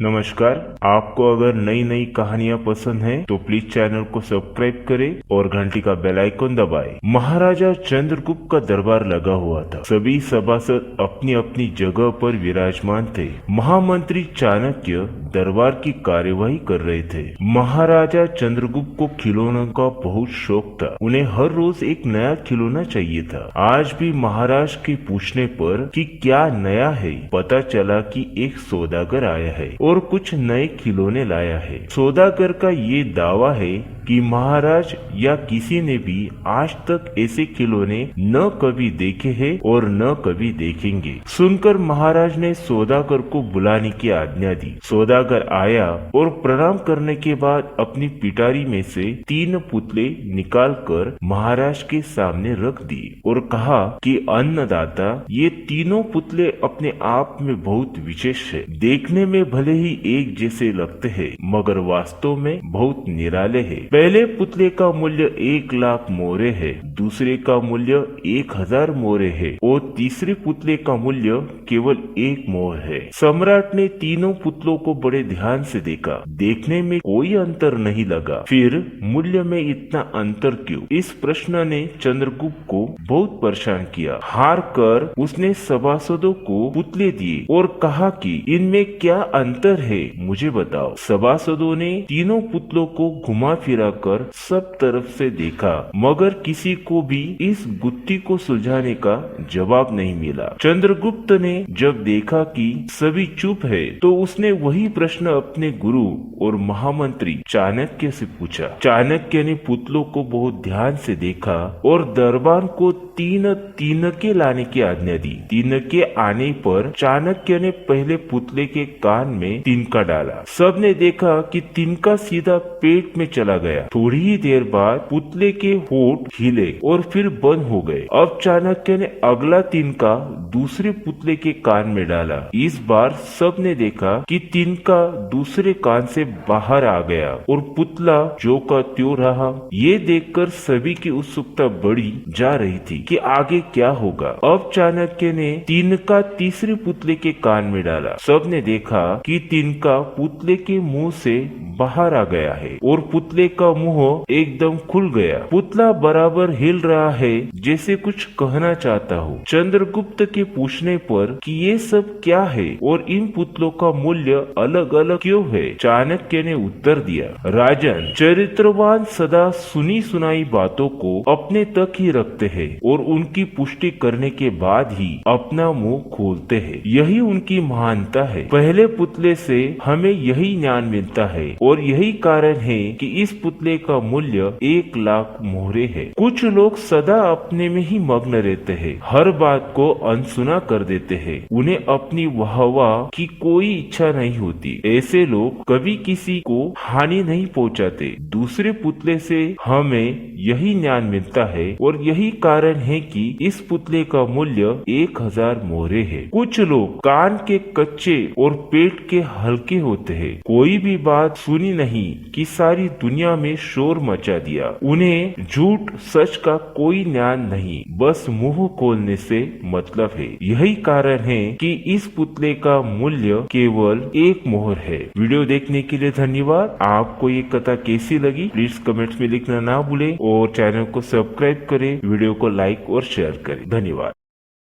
नमस्कार। आपको अगर नई नई कहानियां पसंद हैं तो प्लीज चैनल को सब्सक्राइब करें और घंटी का बेल आइकन दबाएं। महाराजा चंद्रगुप्त का दरबार लगा हुआ था। सभी सभासद अपनी अपनी जगह पर विराजमान थे। महामंत्री चाणक्य दरबार की कार्यवाही कर रहे थे। महाराजा चंद्रगुप्त को खिलौनों का बहुत शौक था। उन्हें हर रोज एक नया खिलौना चाहिए था। आज भी महाराज के पूछने पर कि क्या नया है, पता चला कि एक सौदागर आया है और कुछ नए खिलौने लाया है। सौदागर का ये दावा है कि महाराज या किसी ने भी आज तक ऐसे खिलौने न कभी देखे हैं और न कभी देखेंगे। सुनकर महाराज ने सौदागर को बुलाने की आज्ञा दी। सौदागर आया और प्रणाम करने के बाद अपनी पिटारी में से 3 पुतले निकालकर महाराज के सामने रख दिए और कहा कि अन्नदाता, ये तीनों पुतले अपने आप में बहुत विशेष है। देखने में भले ही एक जैसे लगते हैं मगर वास्तव में बहुत निराले हैं। पहले पुतले का मूल्य 1 लाख मोहरे है, दूसरे का मूल्य 1000 मोहरे है और तीसरे पुतले का मूल्य केवल 1 मोहर है। सम्राट ने तीनों पुतलों को बड़े ध्यान से देखा। देखने में कोई अंतर नहीं लगा। फिर मूल्य में इतना अंतर क्यों? इस प्रश्न ने चंद्रगुप्त को बहुत परेशान किया। हार कर उसने सभासदों को पुतले दिए और कहा कि इनमें क्या अंतर है, मुझे बताओ। सभासदों ने तीनों पुतलों को घुमा फिरा कर सब तरफ से देखा मगर किसी को भी इस गुत्थी को सुलझाने का जवाब नहीं मिला। चंद्रगुप्त ने जब देखा कि सभी चुप है तो उसने वही प्रश्न अपने गुरु और महामंत्री चाणक्य से पूछा। चाणक्य ने पुतलों को बहुत ध्यान से देखा और दरबार को 3 तिनके लाने की आज्ञा दी। तिनके आने पर चाणक्य ने पहले पुतले के कान में तिनका डाला। सबने देखा कि तिनका सीधा पेट में चला गया। थोड़ी ही देर बाद पुतले के होंठ हिले और फिर बंद हो गए। अब चाणक्य ने अगला तिनका दूसरे पुतले के कान में डाला। इस बार सबने देखा कि तिनका दूसरे कान से बाहर आ गया और पुतला जो का त्यों रहा। ये देखकर सभी की उत्सुकता बढ़ी जा रही थी कि आगे क्या होगा। अब चाणक्य ने तिनका तीसरे पुतले के कान में डाला। सबने देखा कि तिनका पुतले के मुंह से बाहर आ गया है और पुतले का मुंह एकदम खुल गया। पुतला बराबर हिल रहा है जैसे कुछ कहना चाहता हो। चंद्रगुप्त के पूछने पर कि ये सब क्या है और इन पुतलों का मूल्य अलग अलग क्यों है, चाणक्य ने उत्तर दिया, राजन, चरित्रवान सदा सुनी सुनाई बातों को अपने तक ही रखते हैं और उनकी पुष्टि करने के बाद ही अपना मुंह खोलते हैं। यही उनकी महानता है। पहले पुतले से हमें यही ज्ञान मिलता है और यही कारण है कि इस पुतले का मूल्य 1 लाख मोहरे है। कुछ लोग सदा अपने में ही मग्न रहते हैं, हर बात को अनसुना कर देते हैं। उन्हें अपनी वाहवाह की कोई इच्छा नहीं होती। ऐसे लोग कभी किसी को हानि नहीं पहुंचाते। दूसरे पुतले से हमें यही ज्ञान मिलता है और यही कारण है कि इस पुतले का मूल्य 1000 मोहरे है। कुछ लोग कान के कच्चे और पेट के हल्के होते हैं। कोई भी बात सुनी नहीं कि सारी दुनिया में शोर मचा दिया। उन्हें झूठ सच का कोई ज्ञान नहीं, बस मुंह खोलने से मतलब है। यही कारण है कि इस पुतले का मूल्य केवल 1 मोहर है। वीडियो देखने के लिए धन्यवाद। आपको ये कथा कैसी लगी प्लीज कमेंट्स में लिखना ना भूले और चैनल को सब्सक्राइब करें, वीडियो को लाइक और शेयर करें। धन्यवाद।